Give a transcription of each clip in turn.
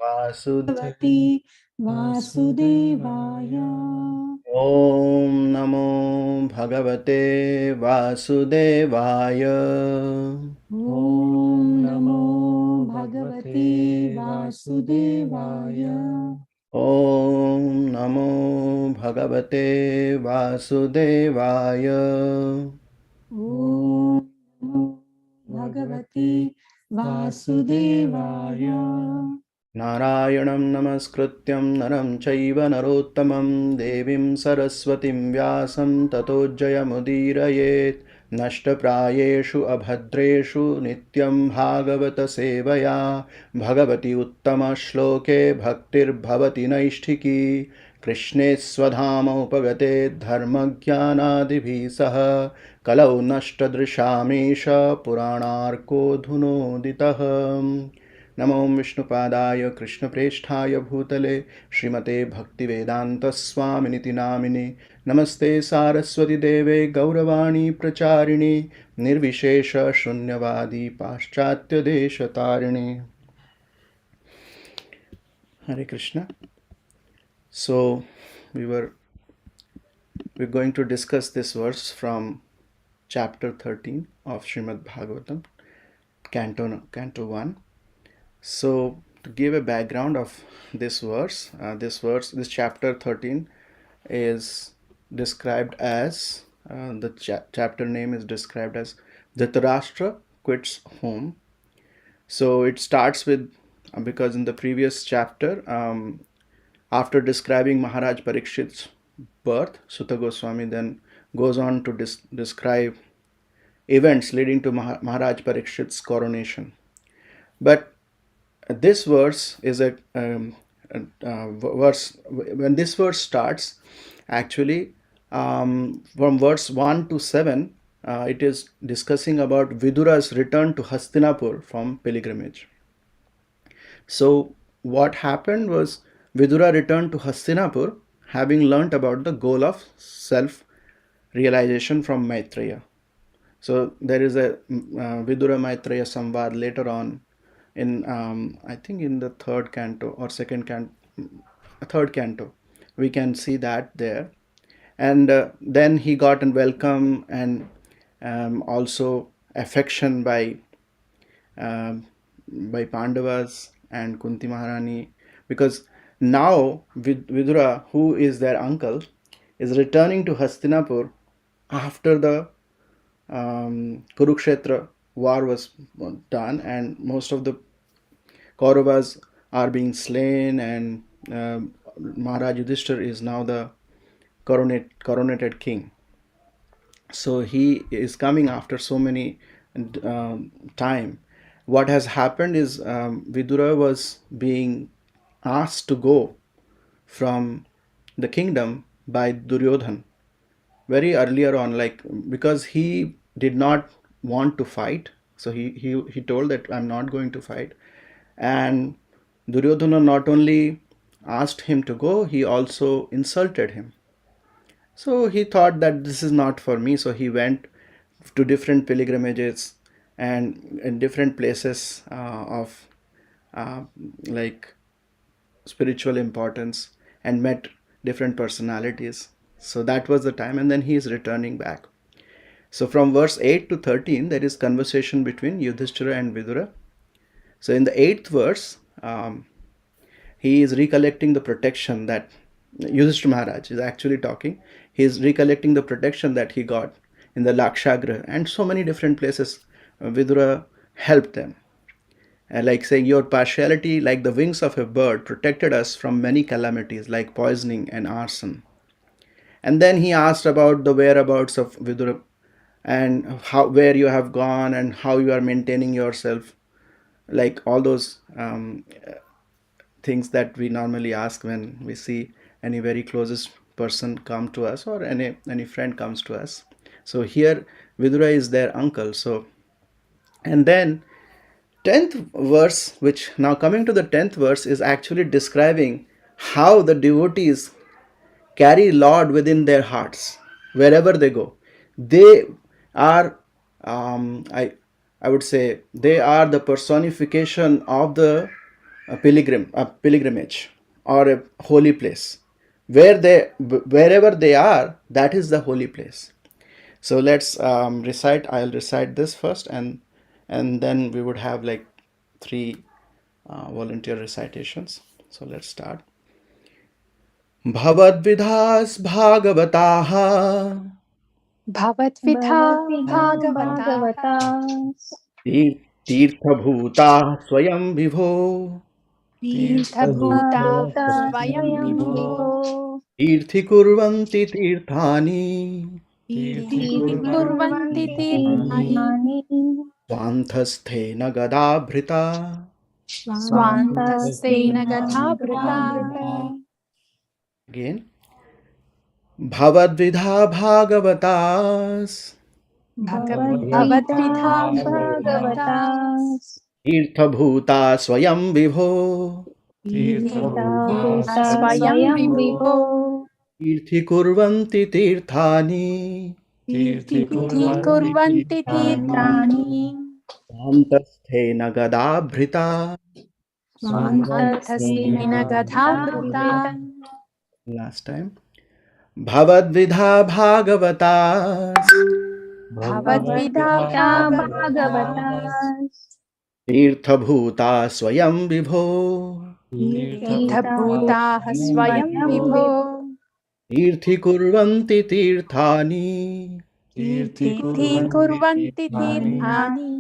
भगवति वासुदेवाय। ॐ नमो भगवते वासुदेवाय। ॐ नमो भगवते वासुदेवाय। ॐ नमो भगवते वासुदेवाय। ॐ नमो भगवते वासुदेवाय। नारायणं नमस्कृत्यं नरं चैव नरोत्तमं देवीं सरस्वतीं व्यासं ततो जयमुदीरयेत्। नष्टप्रायेषु अभद्रेषु नित्यं भागवतसेवया भगवति उत्तमश्लोके भक्तिर्भवति नैष्ठिकी। कृष्णे स्वधामोपगते धर्मज्ञानादिभिः सह कलौ नष्टदृशामीश पुराणार्को धुनोदितः। नमो विष्णुपादाय कृष्णप्रेष्ठाय भूतले श्रीमते भक्तिवेदान्तस्वामिनिति नामिने। नमस्ते सारस्वती देवे गौरवाणी प्रचारिणे निर्विशेष शून्यवादी पाश्चात्यदेशतारिणे। Hare Krishna. So we're going to discuss this verse from chapter 13 of Srimad Bhagavatam, Canto 1. So, to give a background of this chapter 13 is described as chapter name is described as Dhritarashtra quits home. So it starts with because in the previous chapter, after describing Maharaj Parikshit's birth, Sutta Goswami then goes on to describe events leading to Maharaj Parikshit's coronation. But this verse is verse. When this verse starts, actually, from verse 1 to 7, it is discussing about Vidura's return to Hastinapur from pilgrimage. So what happened was Vidura returned to Hastinapur having learnt about the goal of self realization from Maitreya. So there is a Vidura Maitreya Samvad later on in I think in the third canto or third canto. We can see that there, and then he got a welcome and also affection um, by Pandavas and Kunti Maharani, because now Vidura, who is their uncle, is returning to Hastinapur after the Kurukshetra war was done, and most of the Kauravas are being slain, and Maharaj Yudhishthir is now the coronated king. So he is coming after so many time. What has happened is Vidura was being asked to go from the kingdom by Duryodhan very earlier on, like because he did not want to fight. So he told that I'm not going to fight, and Duryodhana not only asked him to go, he also insulted him. So he thought that this is not for me. So he went to different pilgrimages and in different places of uh, like spiritual importance, and met different personalities. So that was the time, and then he is returning back. So from verse 8 to 13, there is conversation between Yudhishthira and Vidura. So in the 8th verse, he is recollecting the protection that Yudhishthira Maharaj is actually talking. He is recollecting the protection that he got in the Lakshagra and so many different places. Vidura helped them. Like saying, your partiality, like the wings of a bird, protected us from many calamities like poisoning and arson. And then he asked about the whereabouts of Vidura and how where you have gone and how you are maintaining yourself, like all those things that we normally ask when we see any very closest person come to us or any friend comes to us. So here Vidura is their uncle. So and then 10th verse, which now coming to the 10th verse, is actually describing how the devotees carry Lord within their hearts wherever they go. They are, I would say, they are the personification of the a pilgrimage or a holy place. Wherever they are, that is the holy place. So let's recite. I'll recite this first, and then we would have like three volunteer recitations. So let's start. भवद्विधास् भागवताः भवद्विधा भवद्विधा भागवताः भागवतास् तीर्थभूताः स्वयं विभो तीर्थभूताः भूता स्वयं स्वयं विभो विभो तीर्थीकुर्वन्ति तीर्थानि तीर्थीकुर्वन्ति तीर्थीकुर्वन्ति तीर्थानि तीर्थानि स्वान्धस्थेन गदाभृता स्वान्तस्तेन स्वान्तस्तेन गदाभृता again भवद्विधा भागवतास् Bhagavad Gita भवद्विधा Bhagavata भागवतास् तीर्थभूता स्वयं विभो तीर्था तीर्थभूता भूता स्वयं स्वयं विभो विभो तीर्थीकुर्वन्ति तीर्थानि तीर्थीकुर्वन्ति तीर्थानि स्वान्तस्थेन गदाभृता स्वान्तस्तेन स्वान्तस्तेन गदाभृता गदाभृता लास्ट टाइम भवद्विधा भागवतास् भवद्विधा भगवद्गीता भागवतास् भागवतास् तीर्थभूता स्वयं विभो तीर्था तीर्थभूताः भूता स्वयं स्वयं विभो विभो तीर्थीकुर्वन्ति तीर्थानि तीर्थीकुर्वन्ति तीर्थानि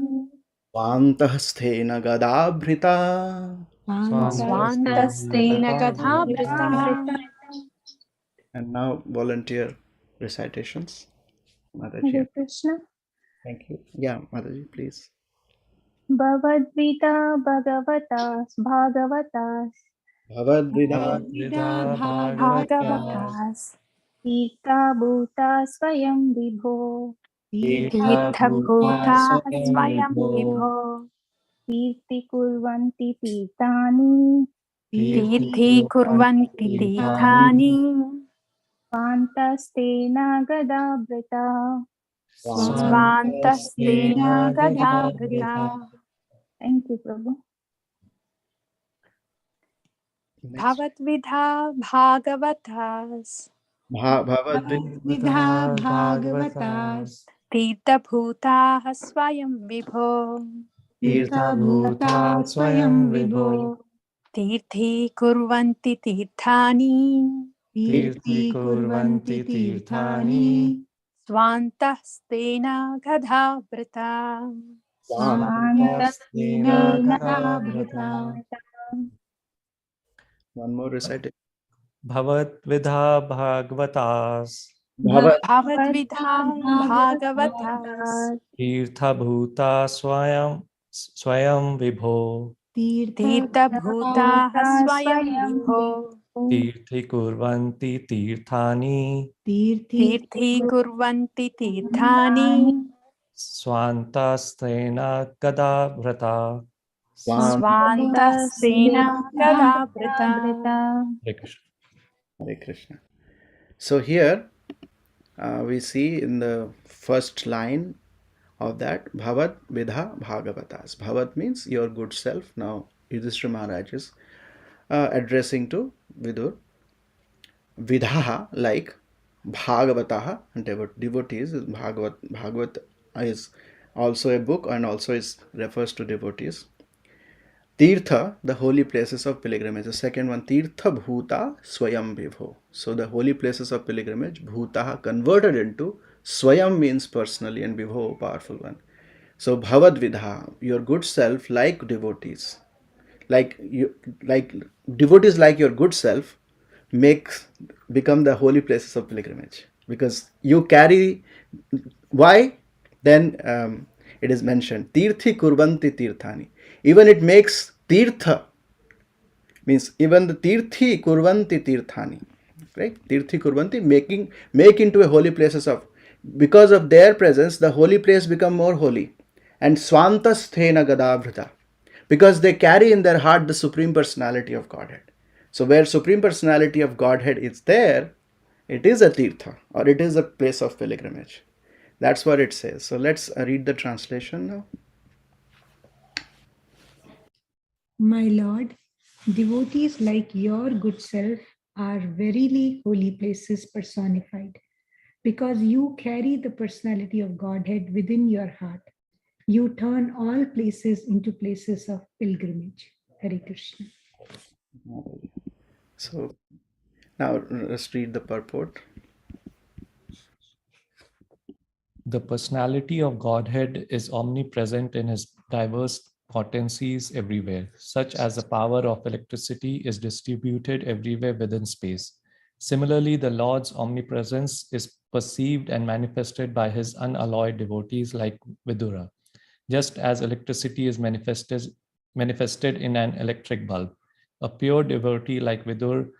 स्वान्तस्थेन गदाभृता स्वान्तस्तेन गदाभृता and now volunteer recitations. Hare Mataji, Krishna. thank you. Yeah, Mataji, please. Bhagavad Gita भगवतास् भागवतास् भवद्विधा भागवतास् तीर्था भूता स्वयं विभो तीर्थभूताः स्वयं विभो तीर्तिकुर्वन्ति तीर्थानि तीर्थीकुर्वन्ति तीर्थानि स्वान्तस्तेन गदाभृता स्वान्तस्तेन गदाभृता Thank you, Prabhu. Next. भवद्विधा भागवतास् भवद्विधा भागवतास् तीर्थभूताः स्वयं विभो तीर्थभूता स्वयं विभो तीर्थीकुर्वन्ति तीर्थानि तीर्थीकुर्वन्ति तीर्थानि स्वान्तस्तेन गदाभृता स्वान्तस्तेन गदाभृता One more recitation. भवद्विधा भागवतास् भवद्विधा भागवतास् तीर्थभूता स्वयं विभो तीर्थभूताः स्वयं विभो तीर्थीकुर्वन्ति तीर्थानि तीर्थीकुर्वन्ति तीर्थानि स्वान्तस्तेन गदाभृता स्वान्तस्तेन गदाभृता हरे Krishna Hare Krishna. So here we see in the first line of that Bhavat Vidha Bhagavatas. Bhavat means your good self. Now Yudhishthira Maharaj is addressing to Vidur. Vidha like Bhagavataha, devotees. Bhagavat is also a book and also is refers to devotees. Tirtha, the holy places of pilgrimage. The second one, Tirtha Bhuta Swayam Vibho. So the holy places of pilgrimage, Bhutaha converted into Swayam means personally and Vibho, powerful one. So Bhavad Vidha, your good self like devotees. Like devotees like your good self become the holy places of pilgrimage. Because you carry why? Then it is mentioned, Tirthi Kurvanti Tirthani. Even it makes Tirtha, means even the Tirthi Kurvanti Tirthani. Right? Tirthi Kurvanti, make into a holy places of, because of their presence, the holy place become more holy. And Swantasthena Gadabhrita, because they carry in their heart the Supreme Personality of Godhead. So where Supreme Personality of Godhead is there, it is a Tirtha or it is a place of pilgrimage. That's what it says. So let's read the translation now. My Lord, Devotees like your good self are verily holy places personified, because you carry the personality of Godhead within your heart. You turn all places into places of pilgrimage. Hare Krishna. So now let's read the purport. The personality of Godhead is omnipresent in his diverse potencies everywhere, such as the power of electricity is distributed everywhere within space. Similarly, the Lord's omnipresence is perceived and manifested by his unalloyed devotees like Vidura, just as electricity is manifested in an electric bulb. A pure devotee like Vidur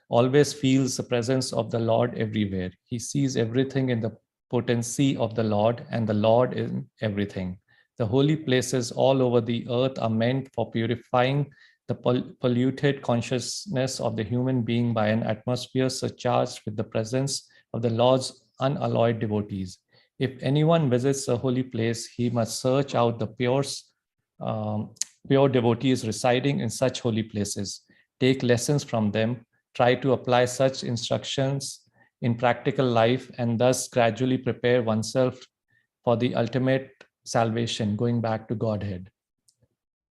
always feels the presence of the Lord everywhere. He sees everything in the potency of the Lord and the Lord in everything. The holy places all over the earth are meant for purifying the polluted consciousness of the human being by an atmosphere surcharged with the presence of the Lord's unalloyed devotees. If anyone visits a holy place, he must search out the um, pure devotees residing in such holy places, take lessons from them, try to apply such instructions in practical life, and thus gradually prepare oneself for the ultimate salvation, going back to Godhead.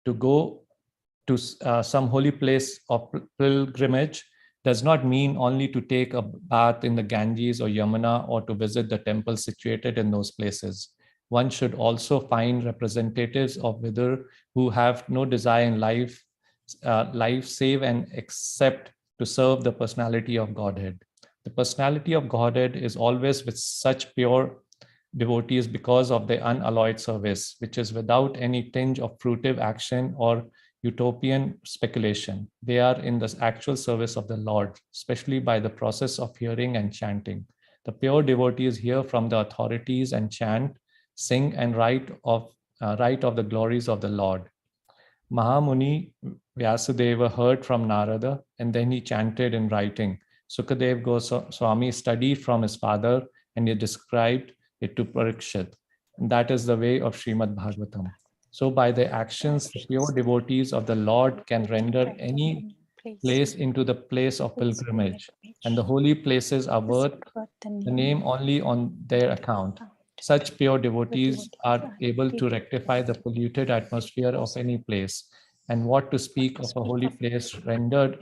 To go to some holy place of pilgrimage does not mean only to take a bath in the Ganges or Yamuna or to visit the temples situated in those places. One should also find representatives of Vidur who have no desire in life save and except to serve the personality of Godhead. The personality of Godhead is always with such pure devotees because of their unalloyed service, which is without any tinge of fruitive action or utopian speculation. They are in the actual service of the Lord, especially by the process of hearing and chanting. The pure devotees hear from the authorities and chant, sing, and write of the glories of the Lord. Mahamuni Vyasadeva heard from Narada and then he chanted in writing. Sukadev Goswami studied from his father and he described it to Parikshit. And that is the way of Srimad Bhagavatam. So by their actions, the pure devotees of the Lord can render any place into the place of pilgrimage. And the holy places are worth the name only on their account. Such pure devotees are able to rectify the polluted atmosphere of any place. And what to speak of a holy place rendered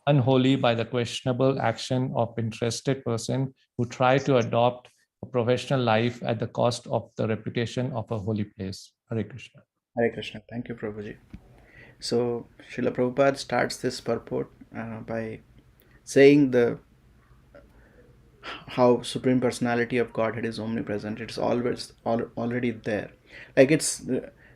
unholy by the questionable action of interested person who try to adopt a professional life at the cost of the reputation of a holy place. Hare Krishna. Hare Krishna. Thank you, Prabhuji. So Srila Prabhupada starts this purport by saying the how Supreme Personality of Godhead is omnipresent. It's always already there. Like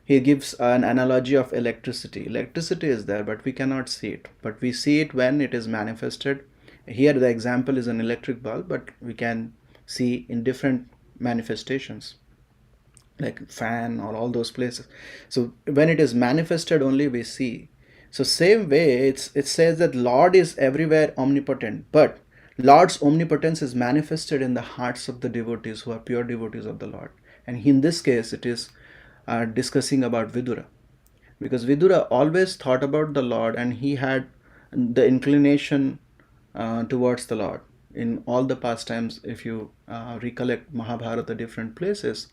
he gives an analogy of electricity. Electricity is there, but we cannot see it. But we see it when it is manifested. Here the example is an electric bulb, but we can see in different manifestations like fan or all those places. So when it is manifested only we see. So same way it says that Lord is everywhere omnipotent, but Lord's omnipotence is manifested in the hearts of the devotees who are pure devotees of the Lord. And in this case it is discussing about Vidura, because Vidura always thought about the Lord and he had the inclination towards the Lord. In all the pastimes, if you recollect Mahabharata, different places,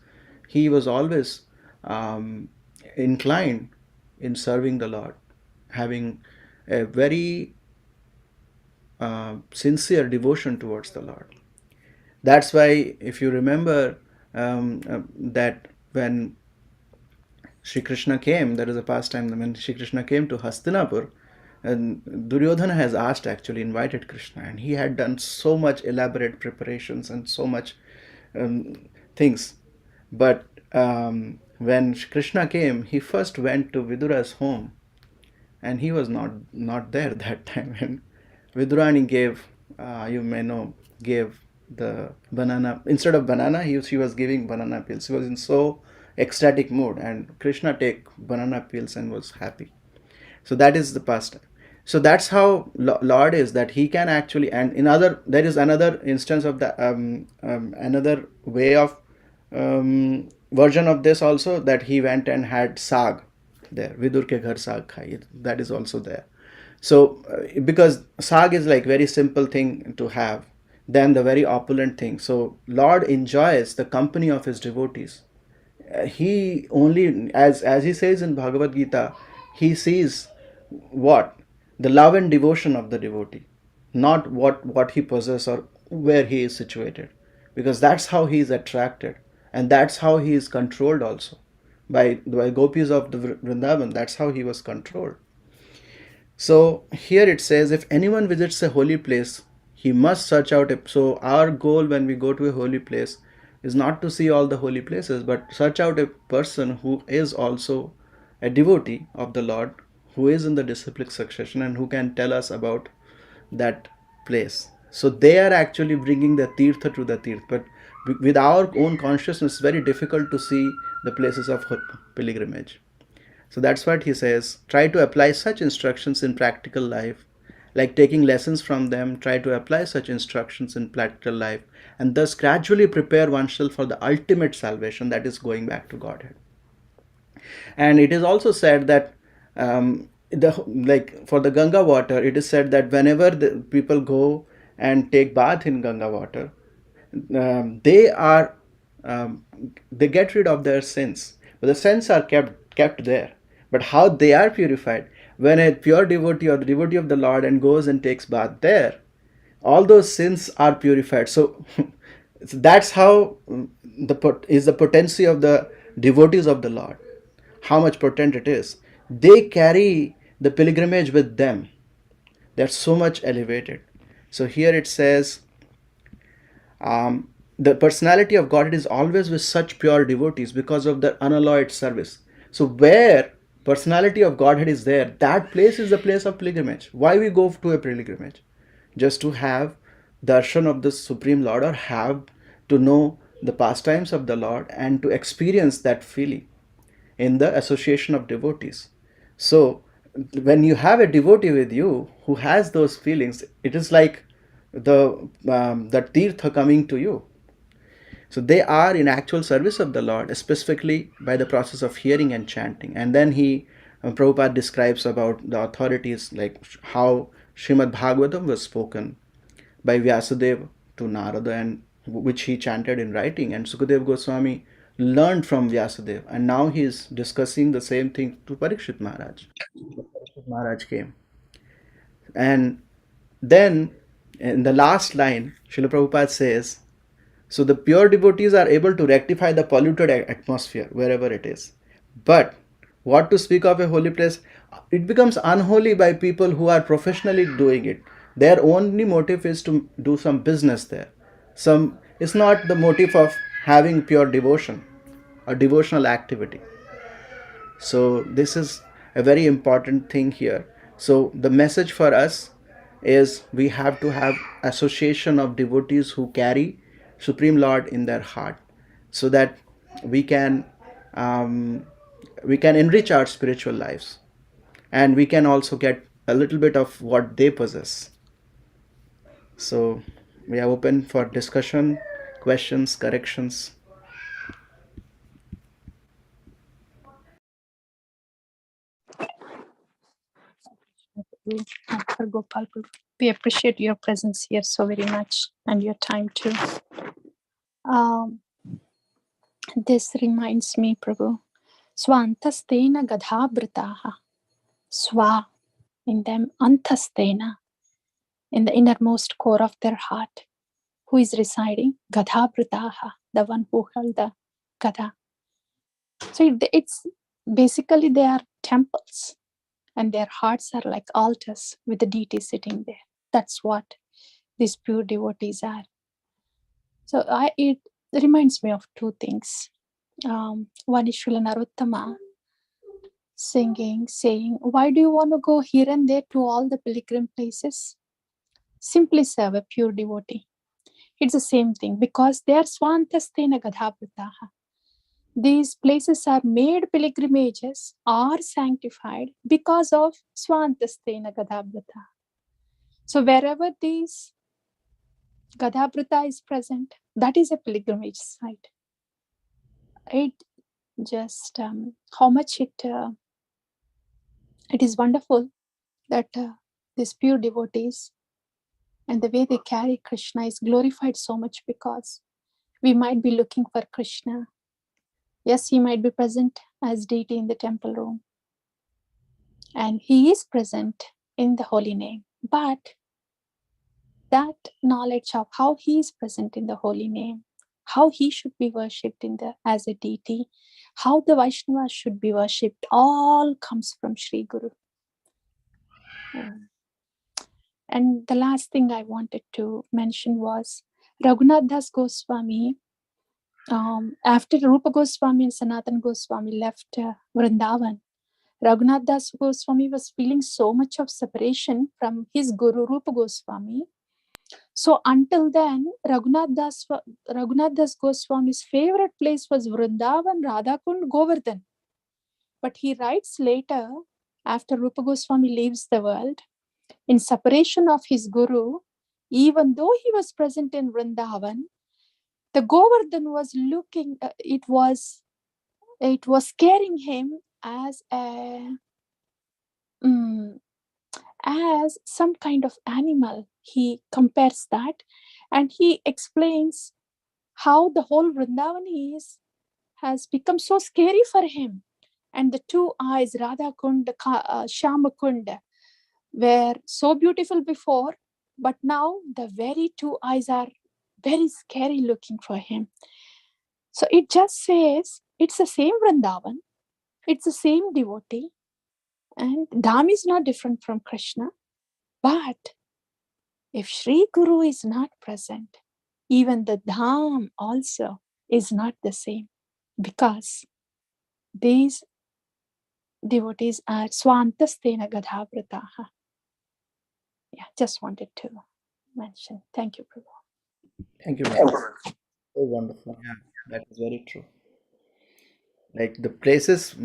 he was always inclined in serving the Lord, having a very sincere devotion towards the Lord. That's why, if you remember, that when Sri Krishna came, there is a pastime when Sri Krishna came to Hastinapur, and Duryodhana has asked, actually invited Krishna, and he had done so much elaborate preparations and so much things. But when Krishna came, he first went to Vidura's home, and he was not there that time. And Vidurani gave, you may know, gave the banana instead of banana. She was giving banana peels. He was in so ecstatic mood, and Krishna take banana peels and was happy. So that is the pastime. So that's how Lord is, that he can actually, and there is another instance of the another way of version of this also, that he went and had sag there, Vidur ke ghar sag khai, that is also there. So because sag is like very simple thing to have, then the very opulent thing. So Lord enjoys the company of his devotees. He only, as he says in Bhagavad Gita, he sees what, the love and devotion of the devotee, not what he possesses or where he is situated, because that's how he is attracted, and that's how he is controlled also by gopis of the Vrindavan. That's how he was controlled. So here it says, if anyone visits a holy place, he must search out. So our goal when we go to a holy place is not to see all the holy places, but search out a person who is also a devotee of the Lord, who is in the disciplic succession and who can tell us about that place. So they are actually bringing the tirtha to the tirth. But with our own consciousness, it's very difficult to see the places of pilgrimage. So that's what he says. Try to apply such instructions in practical life, like taking lessons from them. Try to apply such instructions in practical life, and thus gradually prepare oneself for the ultimate salvation, that is going back to Godhead. And it is also said that the like for the Ganga water, it is said that whenever the people go and take bath in Ganga water, they are they get rid of their sins, but the sins are kept there. But how they are purified, when a pure devotee or the devotee of the Lord and goes and takes bath there, all those sins are purified. So so that's how the potency of the devotees of the Lord, how much potent it is. They carry the pilgrimage with them. They're so much elevated. So here it says, the personality of Godhead is always with such pure devotees because of their unalloyed service. So where personality of Godhead is there, that place is the place of pilgrimage. Why we go to a pilgrimage? Just to have darshan of the Supreme Lord, or have to know the pastimes of the Lord and to experience that feeling in the association of devotees. So when you have a devotee with you who has those feelings, it is like the tirtha coming to you. So they are in actual service of the Lord, specifically by the process of hearing and chanting. And then Prabhupada describes about the authorities, like how Srimad Bhagavatam was spoken by Vyasadeva to Narada, and which he chanted in writing. And Sukadev Goswami learned from Vyasadeva, and now he is discussing the same thing to Parikshit Maharaj. Parikshit Maharaj came. And then in the last line, Srila Prabhupada says, so the pure devotees are able to rectify the polluted atmosphere wherever it is. But what to speak of a holy place? It becomes unholy by people who are professionally doing it. Their only motive is to do some business there. It's not the motive of having pure devotion or devotional activity. So this is a very important thing here. So the message for us is, we have to have association of devotees who carry Supreme Lord in their heart, so that we can um, we can enrich our spiritual lives, and we can also get a little bit of what they possess. So we are open for discussion, questions, corrections. For Gopal, we appreciate your presence here so very much, and your time too. This reminds me, Prabhu, Swantastena gadhabrataha. Swa, in them, antastena, in the innermost core of their heart. Who is residing? Gadhabrataha, the one who held the Gada. So it's basically, they are temples, and their hearts are like altars with the deity sitting there. That's what these pure devotees are. So it reminds me of two things. One is Srila Narottama saying, why do you want to go here and there to all the pilgrim places? Simply serve a pure devotee. It's the same thing, because they are swantastena gadhabrataha. These places are made pilgrimages, are sanctified because of swantastena gadhabrataha. So wherever these gadhabrata is present, that is a pilgrimage site. It just how much it is wonderful that these pure devotees and the way they carry Krishna is glorified so much, because we might be looking for Krishna. Yes, he might be present as deity in the temple room, and he is present in the holy name. But that knowledge of how he is present in the holy name, how he should be worshipped as a deity, how the Vaishnavas should be worshipped, all comes from Sri Guru. And the last thing I wanted to mention was Raghunath Das Goswami. After Rupa Goswami and Sanatan Goswami left Vrindavan, Raghunath Das Goswami was feeling so much of separation from his Guru Rupa Goswami. So until then, Raghunath Das Goswami's favorite place was Vrindavan, Radhakund, Govardhan. But he writes later, after Rupa Goswami leaves the world, in separation of his Guru, even though he was present in Vrindavan, the Govardhan was looking, it was scaring him as as some kind of animal. He compares that, and he explains how the whole Vrindavan has become so scary for him. And the two eyes, Radha Kund, Shama Kund, were so beautiful before, but now the very two eyes are very scary looking for him. So it just says it's the same Vrindavan, it's the same devotee, and Dham is not different from Krishna. But if Sri Guru is not present, even the Dham also is not the same, because these devotees are Swantastena Gadhavrataha. Yeah, just wanted to mention. Thank you, Prabhu. Thank you, ma'am. So wonderful. Yeah, that is very true. Like the places,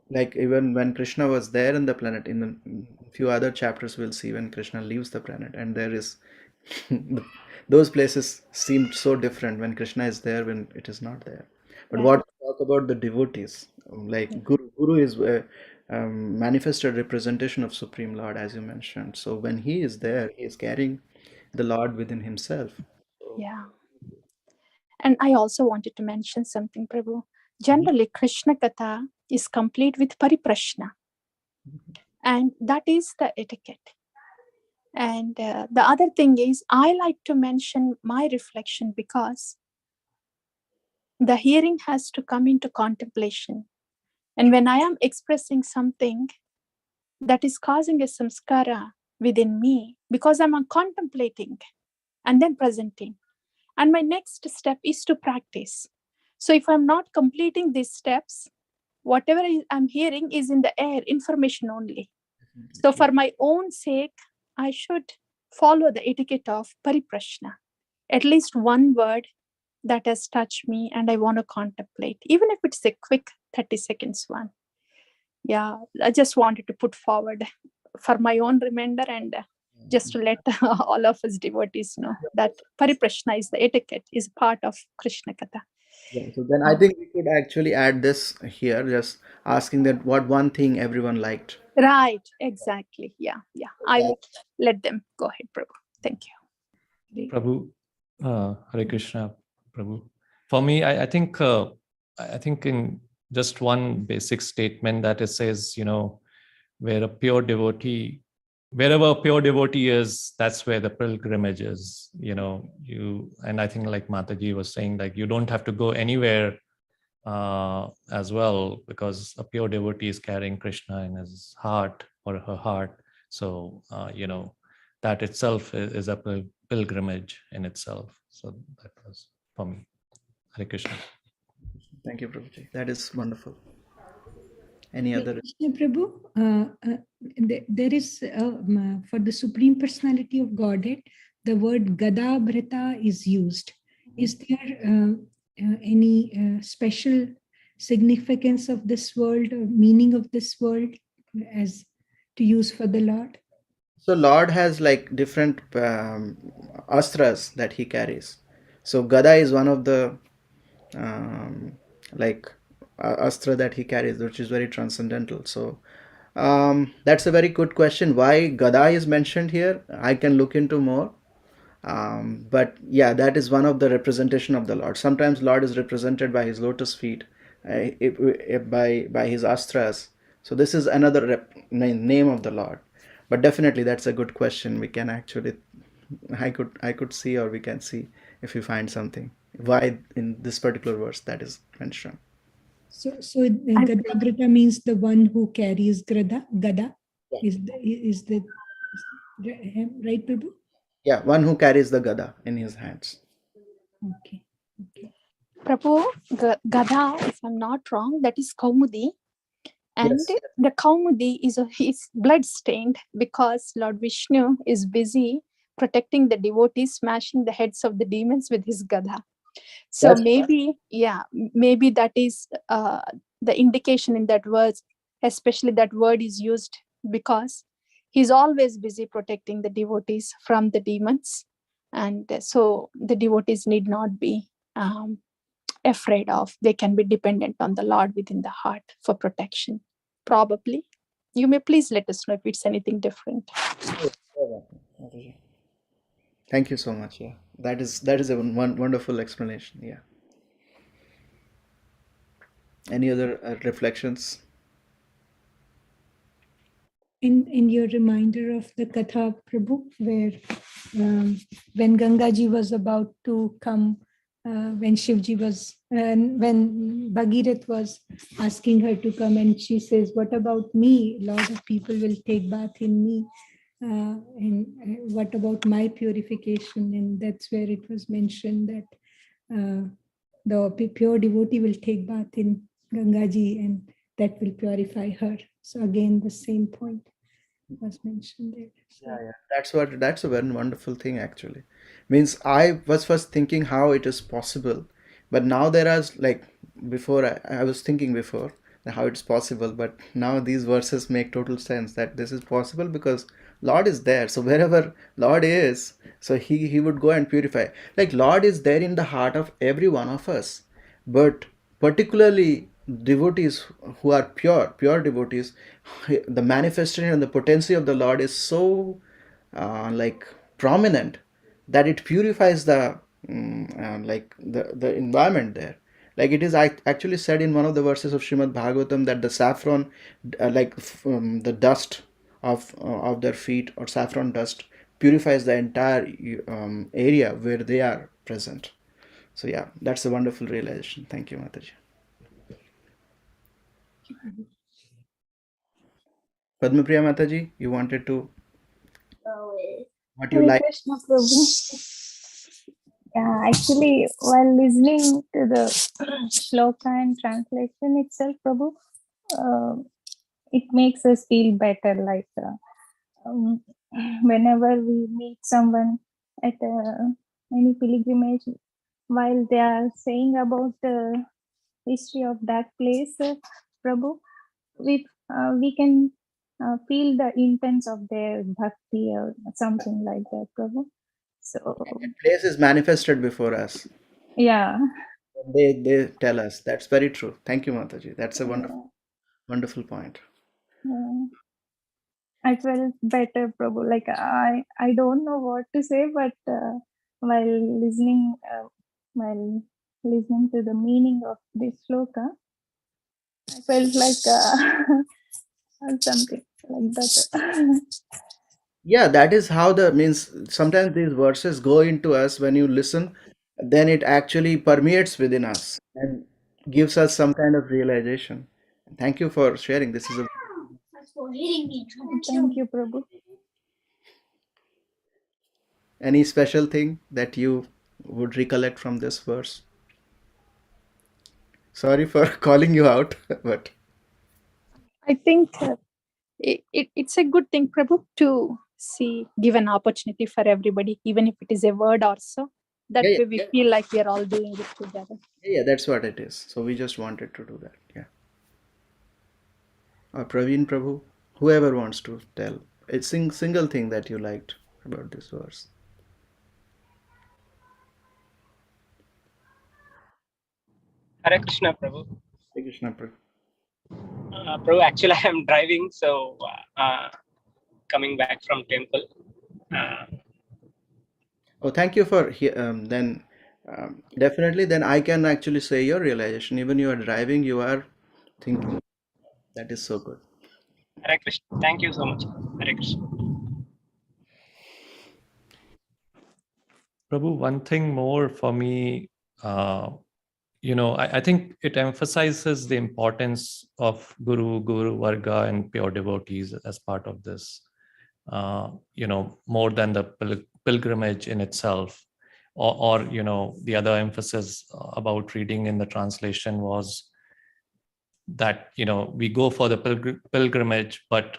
like even when Krishna was there in the planet, in a few other chapters, we'll see when Krishna leaves the planet, and there is those places seemed so different when Krishna is there, when it is not there. But Yeah. what talk about the devotees, like Guru is a manifested representation of Supreme Lord, as you mentioned. So when he is there, he is carrying the Lord within himself. Yeah. And I also wanted to mention something, Prabhu. Generally, Krishna Katha is complete with Pariprashna. And that is the etiquette. And the other thing is, I like to mention my reflection, because the hearing has to come into contemplation. And when I am expressing something that is causing a samskara within me, because I'm contemplating and then presenting, and my next step is to practice. So if I'm not completing these steps, whatever I'm hearing is in the air, information only. So for my own sake, I should follow the etiquette of pariprashna. At least one word that has touched me and I want to contemplate, even if it's a quick 30 seconds one. Yeah, I just wanted to put forward for my own reminder, and just to let all of us devotees know that pariprashna is the etiquette, is part of Krishna Katha. Yeah, so then I think we could actually add this here, just asking that what one thing everyone liked. Right, exactly. Yeah. I will let them go ahead, Prabhu. Thank you. Prabhu, Hare Krishna, Prabhu. For me, I think in just one basic statement that it says, where a pure devotee, wherever a pure devotee is, that's where the pilgrimage is. And I think like Mataji was saying, like you don't have to go anywhere as well, because a pure devotee is carrying Krishna in his heart or her heart. So that itself is a pilgrimage in itself. So that was for me. Hare Krishna. Thank you, Prabhuji. That is wonderful. Any other? Krishna Prabhu, there is, for the Supreme Personality of Godhead, the word Gadabhrata is used. Is there any special significance of this word, or meaning of this word as to use for the Lord? So Lord has like different astras that he carries. So Gada is one of the like astra that he carries, which is very transcendental. So That's a very good question. Why Gada is mentioned here, I can look into more. But yeah, that is one of the representation of the Lord. Sometimes Lord is represented by his lotus feet, by his astras. So this is another name of the Lord. But definitely, that's a good question. We can actually, I could see, or we can see if we find something why in this particular verse that is mentioned. So Gadabrata means the one who carries Gada. Is right, Prabhu? Yeah, one who carries the gada in his hands. Okay. Okay. Prabhu, Gada, if I'm not wrong, that is Kaumudi. And Yes. the Kaumudi is blood stained because Lord Vishnu is busy protecting the devotees, smashing the heads of the demons with his Gada. So That's maybe that is the indication in that verse, especially that word is used because he's always busy protecting the devotees from the demons. And so the devotees need not be afraid of. They can be dependent on the Lord within the heart for protection. Probably. You may please let us know if it's anything different. Thank you so much. Yeah, that is a wonderful explanation. Yeah. Any other reflections? In your reminder of the Katha, Prabhu, where when Gangaji was about to come, when Shivji was, when Bhagirath was asking her to come, and she says, "What about me? A lot of people will take bath in me. And what about my purification?" And that's where it was mentioned that the pure devotee will take bath in Gangaji, and that will purify her. So again, the same point was mentioned there. Yeah, So yeah. That's a very wonderful thing actually. Means I was first thinking how it is possible, but now there are like before I was thinking before how it's possible, but now these verses make total sense that this is possible because Lord is there. So wherever Lord is, so he would go and purify. Like Lord is there in the heart of every one of us, but particularly devotees who are pure devotees, the manifestation and the potency of the Lord is so like prominent that it purifies the like the environment there. Like it is actually said in one of the verses of Srimad Bhagavatam that the saffron, the dust of their feet or saffron dust purifies the entire area where they are present. So yeah, that's a wonderful realization. Thank you, Mataji. Padmapriya Mataji, you wanted to what you Hare like? Krishna Prabhu. Yeah, actually, while listening to the shloka and translation itself, Prabhu, uh, it makes us feel better. Like um, whenever we meet someone at any pilgrimage, while they are saying about the history of that place, Prabhu, we can feel the intense of their bhakti or something like that, Prabhu. So Place is manifested before us. yeah, They tell us. That's very true. Thank you, Mataji. That's a yeah, wonderful point. yeah. I felt better, Prabhu. Like I don't know what to say, but while listening to the meaning of this shloka, I felt like something like that. Yeah, that is how the means sometimes these verses go into us when you listen, then it actually permeates within us and gives us some kind of realization. Thank you for sharing. This is a Thank you, Prabhu. any special thing that you would recollect from this verse? Sorry for calling you out, but I think it's a good thing, Prabhu, to give an opportunity for everybody, even if it is a word or so. That yeah, way we feel like we are all doing it together. yeah, that's what it is. So we just wanted to do that. Yeah. Or Praveen Prabhu, whoever wants to tell a single thing that you liked about this verse. Hare Krishna, Prabhu. Hare Krishna Prabhu. Prabhu, actually, I am driving, so coming back from temple. Oh, thank you for then definitely then I can actually say your realization. Even you are driving, you are thinking. That is so good. Hare Krishna. Thank you so much. Hare Krishna. Prabhu, one thing more for me, I think it emphasizes the importance of Guru Varga, and pure devotees as part of this, more than the pilgrimage in itself. Or the other emphasis about reading in the translation was that, we go for the pilgrimage, but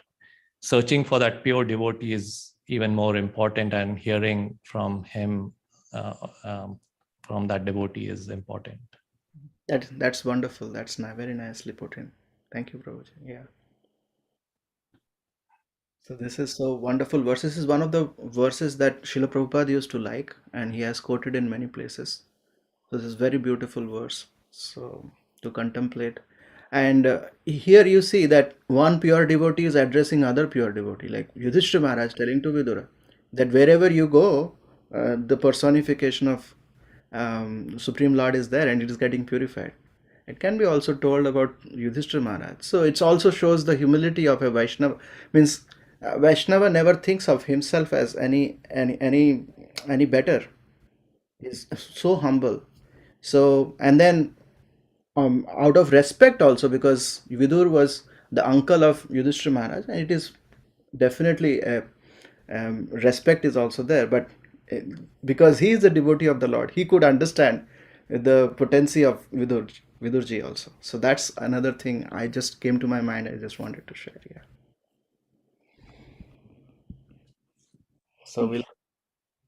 searching for that pure devotee is even more important, and hearing from him, from that devotee, is important. That's wonderful. That's very nicely put in. Thank you, Prabhuji. Yeah. So this is so wonderful verse. This is one of the verses that Srila Prabhupada used to like, and he has quoted in many places. So this is very beautiful verse. So to contemplate, and here you see that one pure devotee is addressing other pure devotee, like Yudhishthira Maharaj telling to Vidura that wherever you go, the personification of Supreme Lord is there, and it is getting purified. It can be also told about Yudhishthira Maharaj. So it also shows the humility of a Vaishnava. Means Vaishnava never thinks of himself as any better. He's so humble. So and then out of respect also, because Vidur was the uncle of Yudhishthira Maharaj, and it is definitely respect is also there. But uh, because he is a devotee of the Lord, he could understand the potency of Vidurji also. So that's another thing I just came to my mind. I just wanted to share. Yeah. So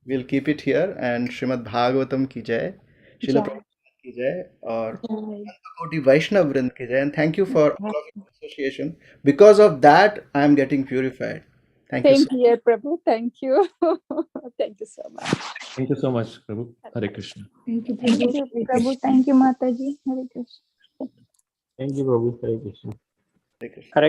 we'll keep it here, and Srimad Bhagavatam ki jai, Srila Jai. Prabhupada ki jai, or Jai. Koti Vaishnav Vrind ki jai, and thank you for all of your association. Because of that, I am getting purified. Thank you Same so here, Prabhu. Thank you. Thank you so much. Thank you so much, Prabhu. Hare Krishna. Thank you, Thank Prabhu. you, Hare Prabhu. Krishna. Thank you, Mataji. Hare Krishna. Thank you, Prabhu. Hare Krishna. much. Hare